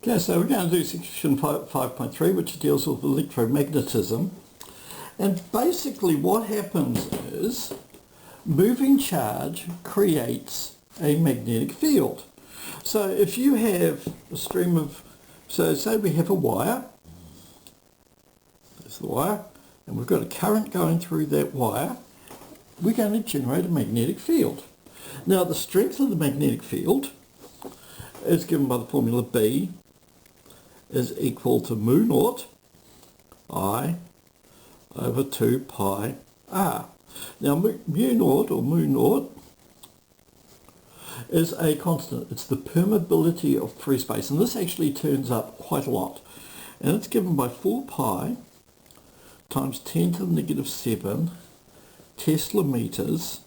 Okay, so we're going to do section 5.3, which deals with electromagnetism. And basically what happens is moving charge creates a magnetic field. So if you have a stream of, so say we have a wire, there's the wire, and we've got a current going through that wire, we're going to generate a magnetic field. Now the strength of the magnetic field is given by the formula B is equal to mu naught I over 2 pi r. Now mu naught is a constant. It's the permeability of free space, and this actually turns up quite a lot, and it's given by 4 pi times 10 to the negative 7 Tesla meters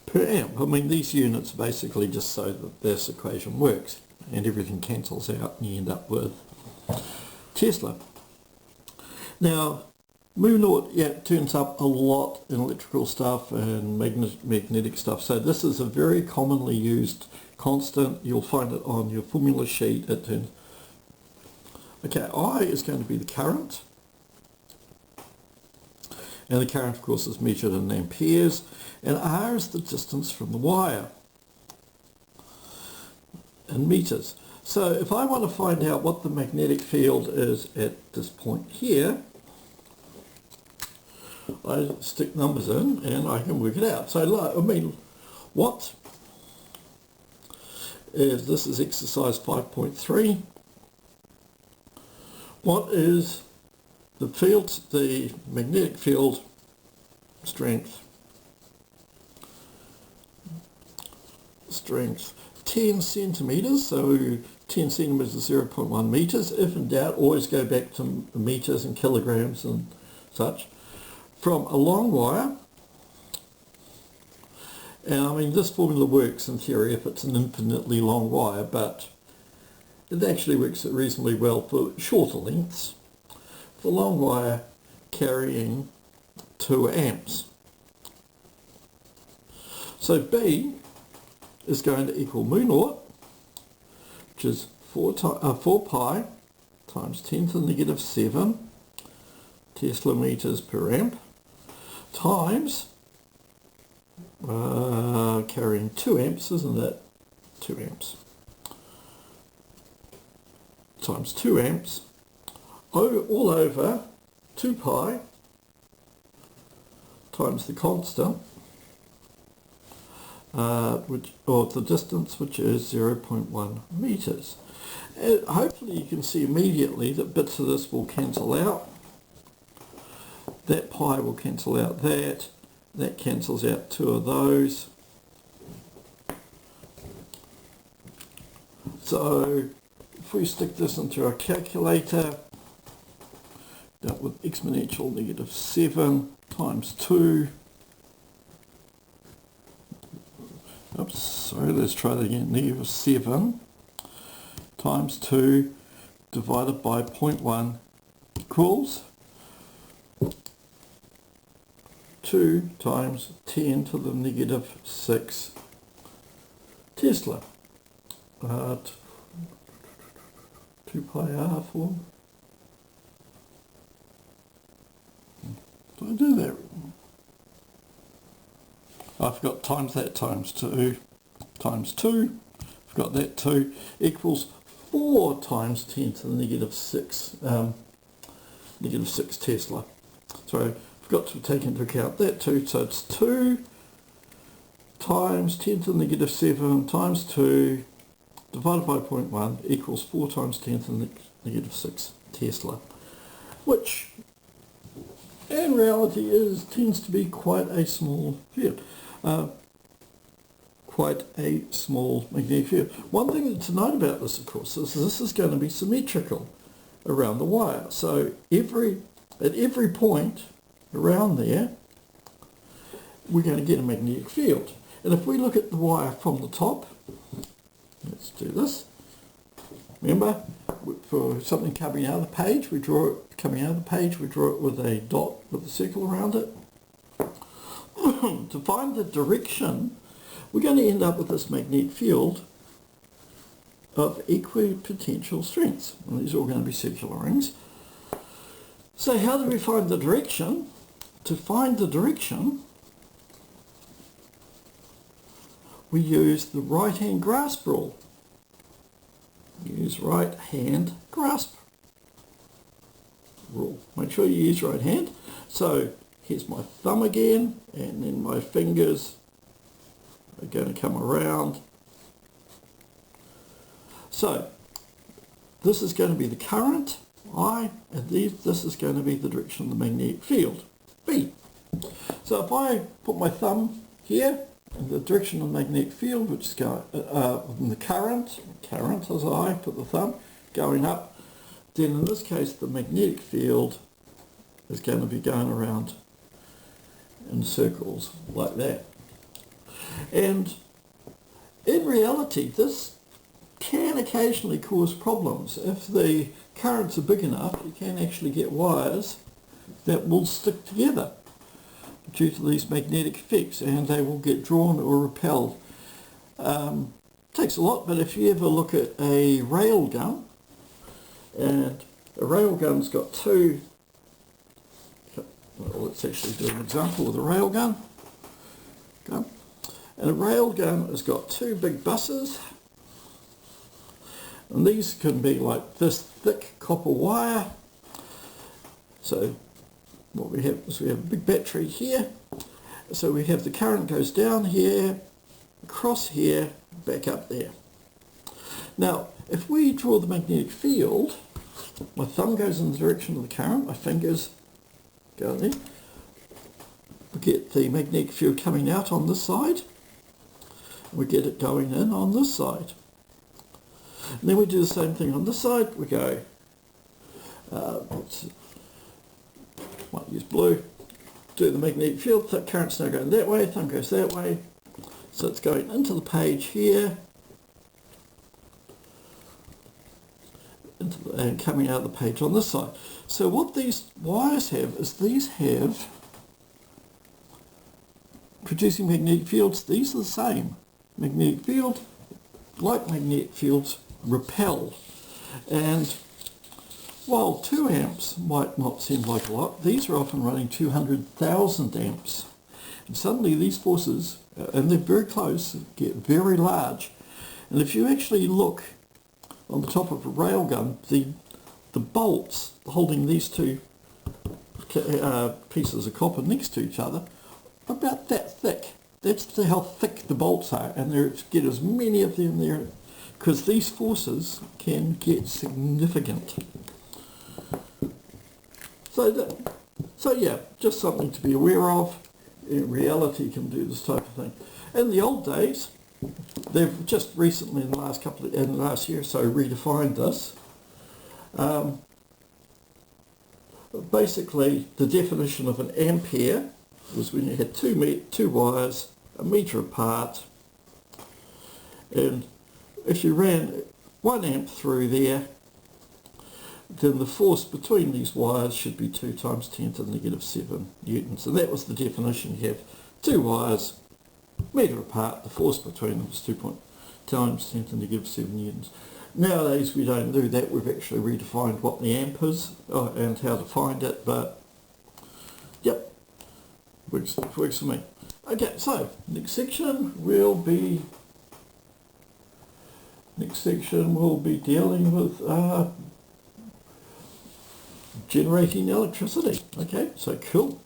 per amp. I mean, these units are basically just so that this equation works and everything cancels out and you end up with Tesla. Now mu naught, yeah, it turns up a lot in electrical stuff and magnetic stuff, so this is a very commonly used constant. You'll find it on your formula sheet. It turns, okay, I is going to be the current, and the current of course is measured in amperes, and R is the distance from the wire in meters. So if I want to find out what the magnetic field is at this point here, I stick numbers in and I can work it out. So I mean, what is, this is exercise 5.3, what is the field, the magnetic field strength 10 centimeters, so 10 centimeters is 0.1 meters. If in doubt, always go back to meters and kilograms and such. From a long wire, and I mean this formula works in theory if it's an infinitely long wire, but it actually works reasonably well for shorter lengths. For long wire carrying 2 amps. So B is going to equal mu naught, which is 4 pi times 10 to the negative 7 Tesla meters per amp, times carrying 2 amps, isn't that 2 amps, times 2 amps all over 2 pi times the constant, or the distance, which is 0.1 meters. And hopefully you can see immediately that bits of this will cancel out. That pi will cancel out that. That cancels out 2 of those. So if we stick this into our calculator, that with exponential negative 7 times 2. Oops, sorry, let's try that again. Negative 7 times 2 divided by 0.1 equals 2 times 10 to the negative 6 Tesla. 2 pi r form. Did I do that? I've got times that times 2 times 2. I've got that 2 equals 4 times 10 to the negative 6 Tesla. So I've got to take into account that 2. So it's 2 times 10 to the negative 7 times 2 divided by 0.1 equals 4 times 10 to the negative 6 Tesla, which in reality tends to be quite a small field. Quite a small magnetic field. One thing to note about this, of course, is this is going to be symmetrical around the wire. So at every point around there, we're going to get a magnetic field. And if we look at the wire from the top, let's do this. Remember, for something coming out of the page, we draw it with a dot with a circle around it. To find the direction, we're going to end up with this magnetic field of equipotential strengths. And these are all going to be circular rings. So how do we find the direction? To find the direction, we use the right-hand grasp rule. Use right-hand grasp rule. Make sure you use right hand. So here's my thumb again, and then my fingers are going to come around. So this is going to be the current, I, and this is going to be the direction of the magnetic field, B. So if I put my thumb here, in the direction of the magnetic field, which is going, the current as I put the thumb, going up, then in this case the magnetic field is going to be going around in circles like that. And in reality, this can occasionally cause problems. If the currents are big enough, you can actually get wires that will stick together due to these magnetic effects, and they will get drawn or repelled. Takes a lot, but if you ever look at a rail gun, and a rail gun's got two, well, let's actually do an example with a rail gun. Okay. And a rail gun has got two big buses, and these can be like this thick copper wire. So what we have is we have a big battery here, so we have the current goes down here, across here, back up there. Now if we draw the magnetic field, my thumb goes in the direction of the current, my fingers go there, we get the magnetic field coming out on this side, we get it going in on this side. And then we do the same thing on this side, we go, might use blue, do the magnetic field, the current's now going that way, thumb goes that way, so it's going into the page here, and coming out of the page on this side. So what these wires have is these have producing magnetic fields. These are the same. Magnetic field, like magnetic fields, repel. And while 2 amps might not seem like a lot, these are often running 200,000 amps. And suddenly these forces, and they're very close, get very large. And if you actually look on the top of a railgun, the bolts holding these two pieces of copper next to each other are about that thick. That's how thick the bolts are, and there get as many of them there, because these forces can get significant. So yeah, just something to be aware of. In reality, can do this type of thing. In the old days, they've just recently, in the last year or so, redefined this. Basically, the definition of an ampere was when you had two wires, a metre apart, and if you ran 1 amp through there, then the force between these wires should be 2 times 10 to the negative 7 newtons. And that was the definition. You have 2 wires, metre apart, the force between them is 2 times 10 to the negative 7 newtons. Nowadays we don't do that. We've actually redefined what the amp is and how to find it, but yep, works for me. Okay, so next section will be dealing with generating electricity. Okay, so cool.